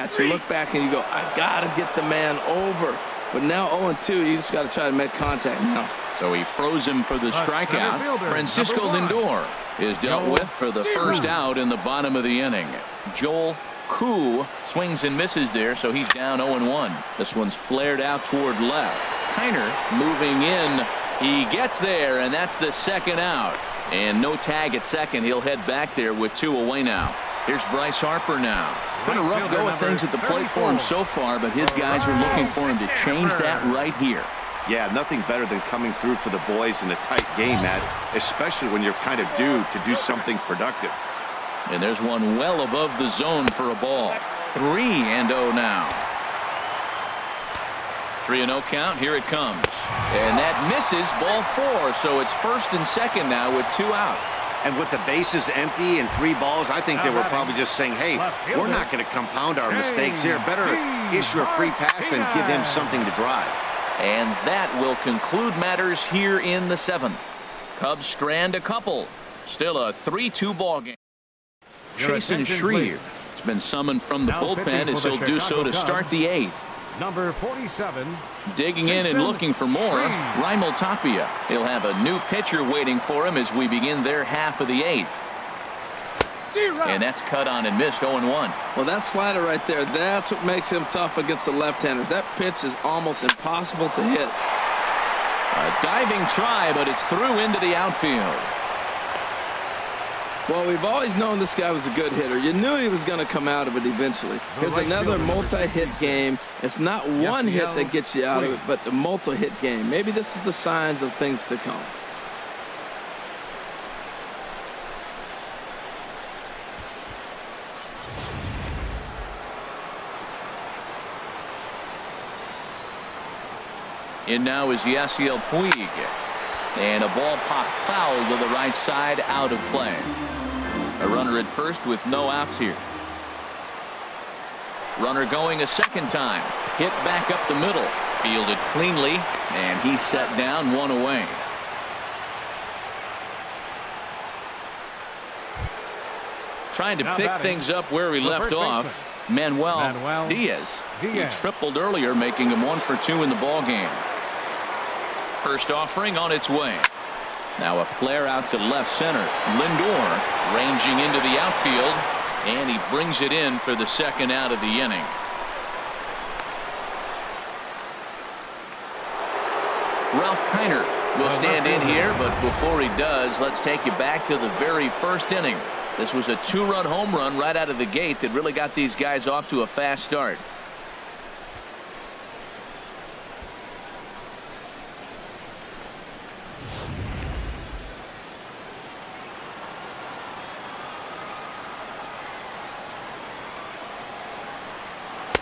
at-bats. You look back and you go, I got to get the man over. But now 0-2, you just got to try to make contact now. So he froze him for the strikeout. Francisco Lindor is dealt with for the first out in the bottom of the inning. Joel Koo swings and misses there, so he's down 0-1. This one's flared out toward left. Kiner moving in. He gets there, and that's the second out. And no tag at second. He'll head back there with 2 away now. Here's Bryce Harper now. Been a rough go of things at the plate for him so far, but his guys are looking for him to change that right here. Yeah, nothing better than coming through for the boys in a tight game, Matt, especially when you're kind of due to do something productive. And there's one well above the zone for a ball. 3-0 now. 3-0 count. Here it comes. And that misses, ball 4. So it's first and second now with 2 out. And with the bases empty and 3 balls, I think they were probably just saying, hey, we're not going to compound our mistakes here. Better issue a free pass and give him something to drive. And that will conclude matters here in the 7th. Cubs strand a couple. Still a 3-2 ball game. Jason Schreier has been summoned from the bullpen as he'll do so to start the 8th. Number 47. Digging in and looking for more, Raimel Tapia. He'll have a new pitcher waiting for him as we begin their half of the 8th. And that's cut on and missed. 0-1. Well, that slider right there, that's what makes him tough against the left-handers. That pitch is almost impossible to hit. A diving try, but it's through into the outfield. Well, we've always known this guy was a good hitter. You knew he was going to come out of it eventually. Here's another multi-hit game. It's not one hit that gets you out of it, but the multi-hit game. Maybe this is the signs of things to come. In now is Yasiel Puig. And a ball popped foul to the right side, out of play. A runner at first with no outs here. Runner going a second time. Hit back up the middle. Fielded cleanly, and he's set down, 1 away. Trying to pick things up where we left off. Manuel Diaz. He tripled earlier, making him 1 for 2 in the ball game. First offering on its way. Now a flare out to left center. Lindor ranging into the outfield, and he brings it in for the second out of the inning. Ralph Kiner will stand in here, but before he does, let's take you back to the very first inning. This was a 2-run home run right out of the gate that really got these guys off to a fast start.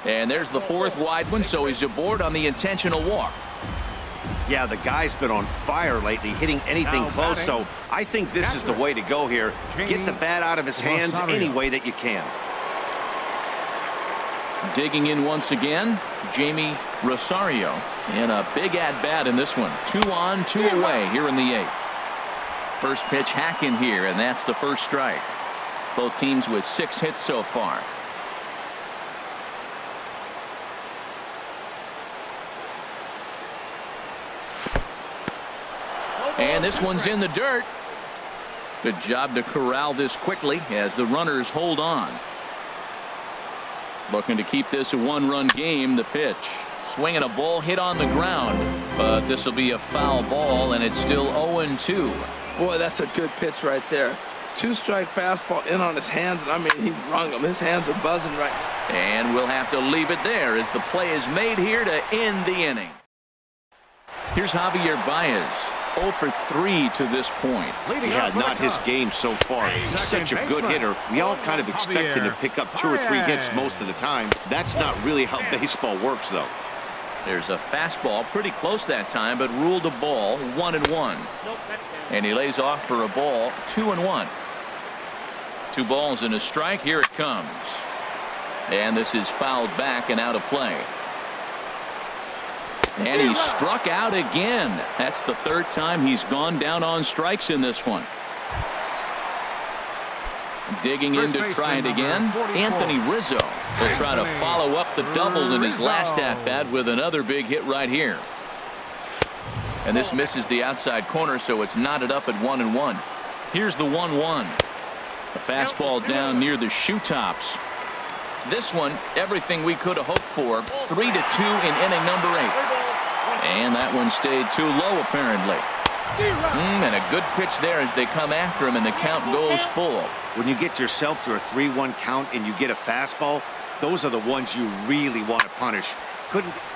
And there's the 4th wide one, so he's aboard on the intentional walk. Yeah, the guy's been on fire lately, hitting anything close, so I think this is the way to go here. Get the bat out of his hands any way that you can. Digging in once again, Jamie Rosario. And a big at-bat in this one. 2 on, 2 away here in the 8th. First pitch hack in here, and that's the first strike. Both teams with 6 hits so far. And this one's in the dirt. Good job to corral this quickly as the runners hold on. Looking to keep this a 1-run game. The pitch. Swinging a ball hit on the ground. But this will be a foul ball, and it's still 0-2. Boy, that's a good pitch right there. 2-strike fastball in on his hands, and I mean, he wrung them. His hands are buzzing right now. And we'll have to leave it there as the play is made here to end the inning. Here's Javier Baez. 0 for 3 to this point. Yeah, not his game so far. He's such a good hitter. We all kind of expect him to pick up 2 or 3 hits most of the time. That's not really how baseball works, though. There's a fastball pretty close that time, but ruled a ball. 1-1. And he lays off for a ball. 2-1. 2 balls and a strike. Here it comes. And this is fouled back and out of play. And he struck out again. That's the 3rd time he's gone down on strikes in this one. Digging in to try it again, Anthony Rizzo will try to follow up the double in his last at-bat with another big hit right here. And this misses the outside corner, so it's knotted up at 1-1. Here's the 1-1. A fastball down near the shoe tops. This one, everything we could have hoped for. 3-2 in inning number 8. And that one stayed too low, apparently. And a good pitch there as they come after him, and the count goes full. When you get yourself to a 3-1 count and you get a fastball, those are the ones you really want to punish.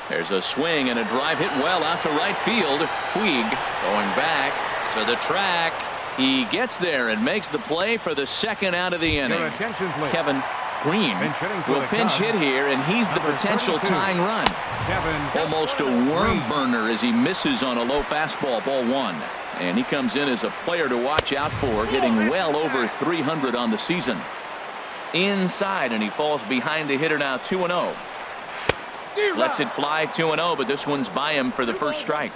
There's a swing and a drive hit well out to right field. Puig going back to the track. He gets there and makes the play for the second out of the inning. Kevin Green will pinch hit here, and he's the potential tying run. Almost a worm burner as he misses on a low fastball, ball 1. And he comes in as a player to watch out for, hitting well over 300 on the season. Inside, and he falls behind the hitter now, 2-0. Lets it fly, 2-0, but this one's by him for the first strike.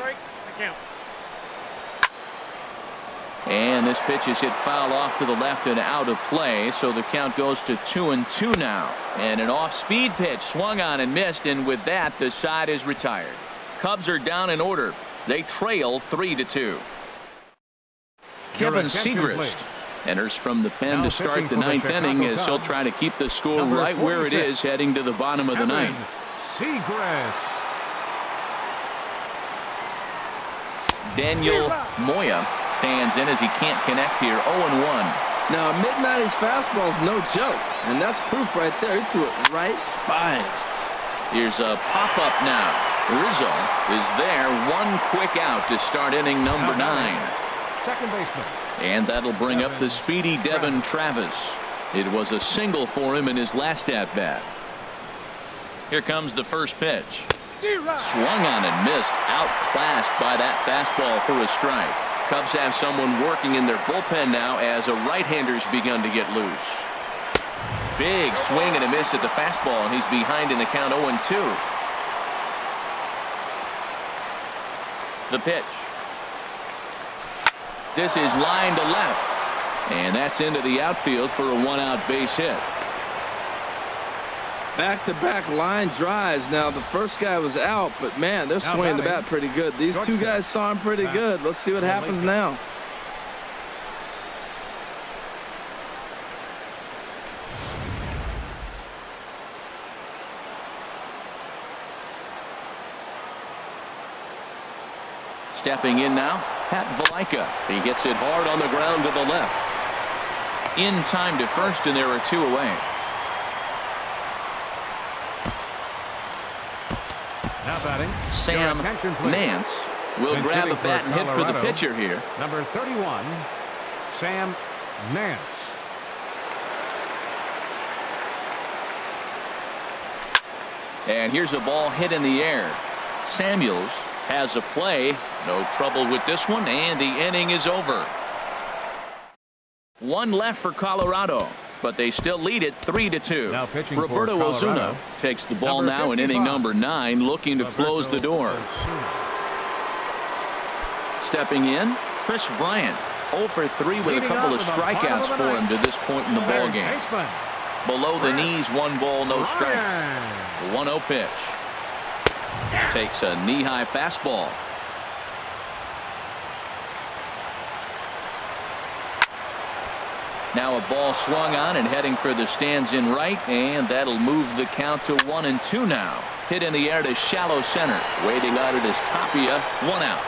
And this pitch is hit foul off to the left and out of play, so the count goes to 2-2 now. And an off-speed pitch swung on and missed, and with that, the side is retired. Cubs are down in order. They trail 3-2. Kevin Segrist enters from the pen to start the 9th inning, as he'll try to keep the score right where it is heading to the bottom of the 9th. Daniel Moya stands in as he can't connect here. 0-1. Now, a mid-90s fastball is no joke, and that's proof right there. He threw it right by him. Here's a pop-up now. Rizzo is there. One quick out to start inning number 9. Second baseman. And that'll bring up the speedy Devin Travis. It was a single for him in his last at-bat. Here comes the first pitch. Swung on and missed, outclassed by that fastball for a strike. Cubs have someone working in their bullpen now as a right-hander's begun to get loose. Big swing and a miss at the fastball, and he's behind in the count, 0-2. The pitch. This is line to left, and that's into the outfield for a one-out base hit. Back-to-back line drives. Now, the first guy was out, but, man, they're swinging the bat pretty good. These two guys saw him pretty good. Let's see what happens now. Stepping in now, Pat Valaika. He gets it hard on the ground to the left. In time to first, and there are 2 away. Now batting, Sam Nance will grab a bat and hit for the pitcher here. Number 31, Sam Nance. And here's a ball hit in the air. Samuels has a play. No trouble with this one, and the inning is over. 1 left for Colorado, but they still lead it 3-2. Roberto Ozuna takes the ball now in inning number 9, looking to close the door. Stepping in, Chris Bryant, 0 for 3 with a couple of strikeouts for him to this point in the ball game. Below the knees, 1 ball, no strikes. 1-0 pitch. Takes a knee-high fastball. Now a ball swung on and heading for the stands in right, and that'll move the count to 1-2 now. Hit in the air to shallow center. Waiting on it is Tapia. 1 out.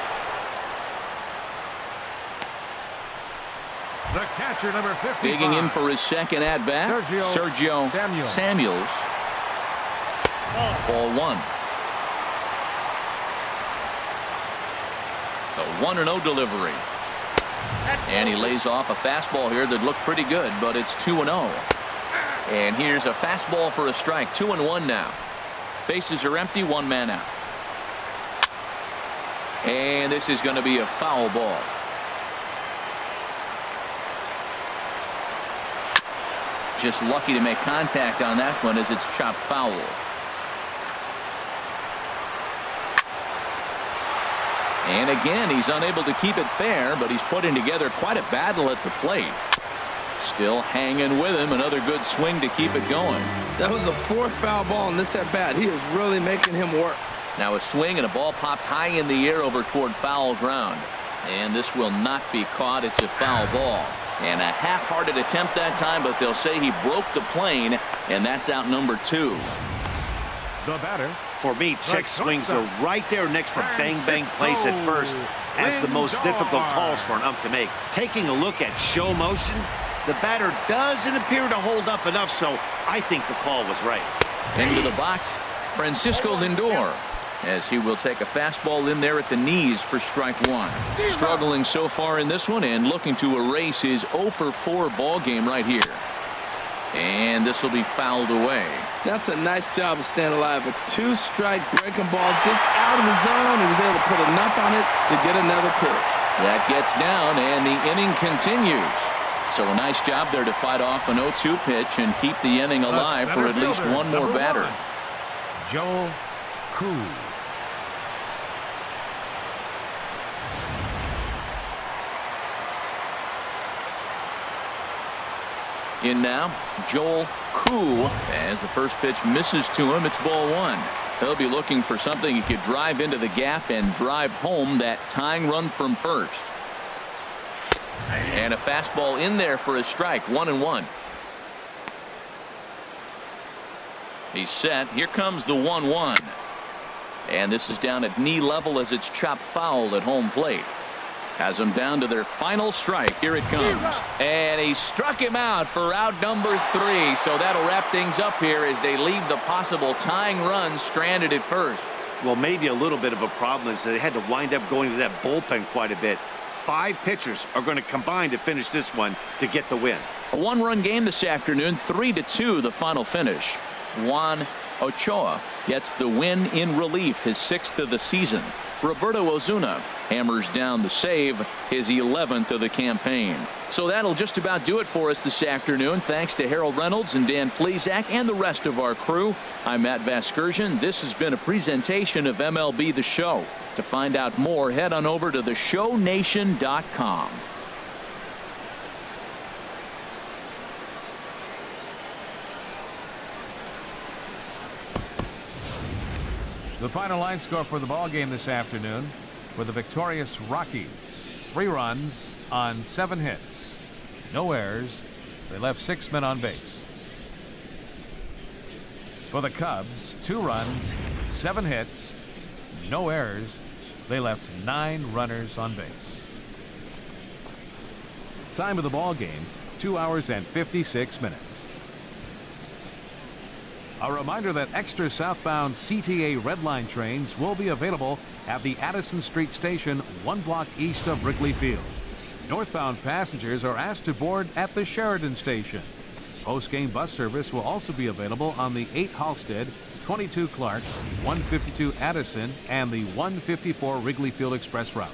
The catcher, number 55. Digging in for his second at bat, Sergio Samuels. Ball 1. The 1-0 delivery. And he lays off a fastball here that looked pretty good, but it's 2-0. And here's a fastball for a strike. 2-1 now. Bases are empty, 1 man out. And this is going to be a foul ball. Just lucky to make contact on that one as it's chopped foul. And again, he's unable to keep it fair, but he's putting together quite a battle at the plate. Still hanging with him. Another good swing to keep it going. That was a 4th foul ball in this at bat. He is really making him work. Now a swing and a ball popped high in the air over toward foul ground. And this will not be caught. It's a foul ball. And a half-hearted attempt that time, but they'll say he broke the plane, and that's out number 2. The batter. For me, check swings are right there next to bang-bang plays at first as the most difficult calls for an ump to make. Taking a look at show motion, the batter doesn't appear to hold up enough, so I think the call was right. Into the box, Francisco Lindor, as he will take a fastball in there at the knees for strike 1. Struggling so far in this one and looking to erase his 0 for 4 ball game right here. And this will be fouled away. That's a nice job of staying alive. A 2-strike breaking ball just out of the zone. He was able to put enough on it to get another pitch. That gets down, and the inning continues. So a nice job there to fight off an 0-2 pitch and keep the inning alive for at least one more batter. Joel Koo. In now, Joel Koo, as the first pitch misses to him. It's ball 1. He'll be looking for something he could drive into the gap and drive home that tying run from first. And a fastball in there for a strike. 1-1. He's set. Here comes the 1-1. And this is down at knee level as it's chopped foul at home plate. Has them down to their final strike. Here it comes. And he struck him out for out number 3. So that'll wrap things up here as they leave the possible tying run stranded at first. Well, maybe a little bit of a problem is they had to wind up going to that bullpen quite a bit. 5 pitchers are going to combine to finish this one to get the win. A 1-run game this afternoon. 3-2 the final finish. Juan Ochoa gets the win in relief, his 6th of the season. Roberto Ozuna hammers down the save, his 11th of the campaign. So that'll just about do it for us this afternoon. Thanks to Harold Reynolds and Dan Plesac and the rest of our crew. I'm Matt Vasgersian. This has been a presentation of MLB The Show. To find out more, head on over to theshownation.com. The final line score for the ball game this afternoon for the victorious Rockies: 3 runs on 7 hits, no errors. They left 6 men on base. For the Cubs, 2 runs, 7 hits, no errors. They left 9 runners on base. Time of the ball game, 2 hours and 56 minutes. A reminder that extra southbound CTA Red Line trains will be available at the Addison Street station 1 block east of Wrigley Field. Northbound passengers are asked to board at the Sheridan station. Post-game bus service will also be available on the 8 Halstead, 22 Clark, 152 Addison, and the 154 Wrigley Field Express route.